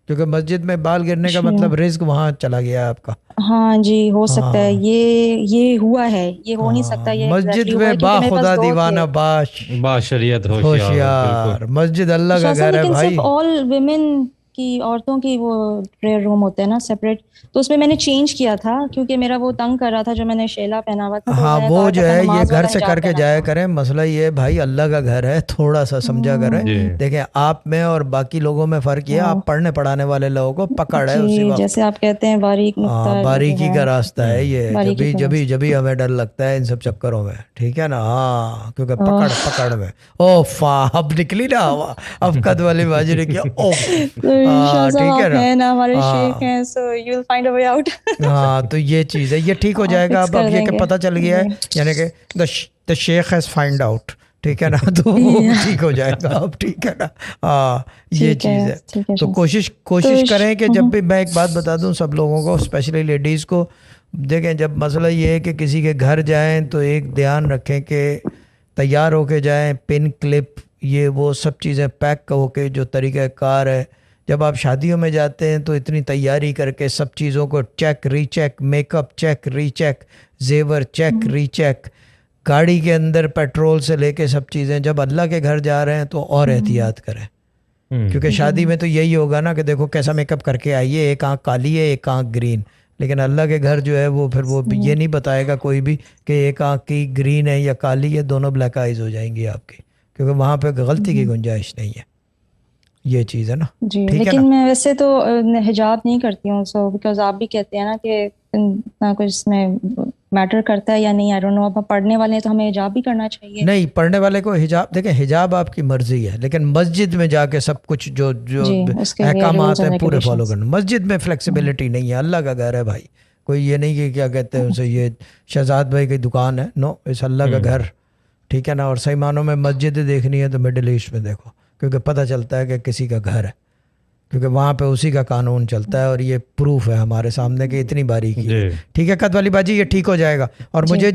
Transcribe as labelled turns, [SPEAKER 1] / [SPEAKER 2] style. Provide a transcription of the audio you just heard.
[SPEAKER 1] क्योंकि मस्जिद में बाल गिरने का
[SPEAKER 2] अच्छा।
[SPEAKER 1] मतलब रिस्क वहाँ चला गया आपका।
[SPEAKER 2] हाँ जी, हो सकता है
[SPEAKER 1] हाँ
[SPEAKER 2] ये हुआ है, ये हो नहीं सकता,
[SPEAKER 1] हाँ,
[SPEAKER 2] ये
[SPEAKER 1] मस्जिद
[SPEAKER 2] एग्जैक्टली हुआ है
[SPEAKER 1] में
[SPEAKER 2] क्योंकि
[SPEAKER 1] बा
[SPEAKER 2] मेरे पास
[SPEAKER 1] खुदा
[SPEAKER 2] दो थे।
[SPEAKER 1] दीवाना बाश
[SPEAKER 3] बाशरियत होशियार, बिल्कुल।
[SPEAKER 1] होशियार, मस्जिद अल्लाह
[SPEAKER 2] अच्छा
[SPEAKER 1] का
[SPEAKER 2] सर,
[SPEAKER 1] घर है
[SPEAKER 2] लेकिन सिर्फ
[SPEAKER 1] भाई।
[SPEAKER 2] ऑल विमेन की, औरतों की वो प्रेयर रूम होते हैं ना सेपरेट, तो उसमें मैंने चेंज किया था क्योंकि मेरा वो तंग कर रहा था जो मैंने शेला पहना हुआ था, तो
[SPEAKER 1] हाँ
[SPEAKER 2] मैंने
[SPEAKER 1] वो
[SPEAKER 2] कहा कि
[SPEAKER 1] जो
[SPEAKER 2] अपना
[SPEAKER 1] है ये
[SPEAKER 2] नमाज
[SPEAKER 1] घर
[SPEAKER 2] वाला
[SPEAKER 1] से
[SPEAKER 2] हिजाब
[SPEAKER 1] करके
[SPEAKER 2] पहना
[SPEAKER 1] जाया
[SPEAKER 2] था।
[SPEAKER 1] करें, मसला ये है भाई अल्लाह का घर है, थोड़ा सा समझा करें।
[SPEAKER 3] जी।
[SPEAKER 1] देखें आप में और बाकी लोगों में फ़र्क ये है,
[SPEAKER 2] हाँ
[SPEAKER 1] आप पढ़ने पढ़ाने वाले लोगों को पकड़ है उसी
[SPEAKER 2] जी,
[SPEAKER 1] वक्त।
[SPEAKER 2] जैसे आप कहते हैं बारीक नुक्ता जो
[SPEAKER 1] बारीकी
[SPEAKER 2] है,
[SPEAKER 1] का रास्ता है ये,
[SPEAKER 2] बारीकी
[SPEAKER 1] जभी
[SPEAKER 2] का
[SPEAKER 1] जभी
[SPEAKER 2] रास्ता।
[SPEAKER 1] जभी हमें डर लगता है इन सब चक्करों में, ठीक है ना। हाँ क्योंकि पकड़
[SPEAKER 2] आह,
[SPEAKER 1] पकड़ में। ओ फा, अब निकली ना हवा, अब कद वाली बाजी ने किया ओफ।
[SPEAKER 2] तो शाह साहब
[SPEAKER 1] ठीक है
[SPEAKER 2] आप
[SPEAKER 1] ना।
[SPEAKER 2] हैं ना, हमारे शेख
[SPEAKER 1] हाँ
[SPEAKER 2] हैं, so you will find a way out.
[SPEAKER 1] हाँ, तो ये चीज़ है, ये ठीक हो
[SPEAKER 2] आप
[SPEAKER 1] जाएगा।
[SPEAKER 2] फिक्स
[SPEAKER 1] अब
[SPEAKER 2] कर
[SPEAKER 1] ये कि
[SPEAKER 2] देंगे
[SPEAKER 1] पता चल गया है,
[SPEAKER 2] जी।
[SPEAKER 1] यानी कि द शेख हैज़ फाइंड आउट, ठीक है ना। तो वो
[SPEAKER 2] या,
[SPEAKER 1] ठीक हो जाएगा अब, ठीक है ना। हाँ ये चीज़ है।
[SPEAKER 2] ठीक है
[SPEAKER 1] तो
[SPEAKER 2] शाह
[SPEAKER 1] कोशिश
[SPEAKER 2] साहब।
[SPEAKER 1] कोशिश करें कि जब भी, मैं एक बात बता दूं सब लोगों को, स्पेशली लेडीज़ को, देखें जब मसला ये है कि किसी के घर जाएं तो एक ध्यान रखें कि तैयार होके जाएं, पिन क्लिप ये वो सब चीज़ें पैक होके, जो तरीक़ा कार है। जब आप शादियों में जाते हैं तो इतनी तैयारी करके सब चीज़ों को check recheck, makeup check recheck, जेवर चेक रीचेक, गाड़ी के अंदर पेट्रोल से लेके सब चीज़ें। जब अल्लाह के घर जा रहे हैं तो और एहतियात करें, क्योंकि
[SPEAKER 3] हम्म।
[SPEAKER 2] जी
[SPEAKER 1] शादी में तो यही होगा ना कि देखो कैसा मेकअप करके आइए, एक आंख काली है एक आंख ग्रीन। लेकिन अल्लाह के घर जो है वो फिर वो भी ये नहीं बताएगा कोई भी कि एक आंख की ग्रीन है या काली है, दोनों ब्लैक आइज हो जाएंगी आपकी, क्योंकि वहाँ पे गलती की गुंजाइश नहीं है। ये चीज़ है ना,
[SPEAKER 2] जी,
[SPEAKER 1] ठीक है
[SPEAKER 2] लेकिन
[SPEAKER 1] ना।
[SPEAKER 2] मैं वैसे तो हिजाब नहीं करती हूँ, सो बिकॉज आप भी कहते हैं ना कि ना कुछ इसमें मैटर करता है या नहीं, आई डोंट नो। अब हम पढ़ने वाले हैं तो हमें हिजाब भी करना चाहिए।
[SPEAKER 1] नहीं, पढ़ने वाले को हिजाब, देखें हिजाब आपकी मर्जी है, लेकिन मस्जिद में जाके सब कुछ जो जो
[SPEAKER 2] जी, उसके लिए रूल्स
[SPEAKER 1] अहकामात
[SPEAKER 2] एंड
[SPEAKER 1] हैं पूरे फॉलो
[SPEAKER 2] रेगुलेशंस।
[SPEAKER 1] करना। मस्जिद में फ्लेक्सिबिलिटी नहीं है, अल्लाह का घर है भाई। कोई ये नहीं कि क्या कहते हैं उसे, ये शहजाद भाई की दुकान है, नो, इस अल्लाह का
[SPEAKER 3] हम्म।
[SPEAKER 1] घर, ठीक है ना। और सही मानों में मस्जिद देखनी है तो मिडिल ईस्ट में देखो, क्योंकि पता चलता है कि किसी का घर है, क्योंकि वहाँ पे उसी का कानून चलता है। और ये प्रूफ है हमारे सामने कि इतनी बारीकी है।
[SPEAKER 3] जी।
[SPEAKER 1] ठीक है कद वाली बाजी, ये ठीक हो जाएगा। और
[SPEAKER 2] जी।
[SPEAKER 1] मुझे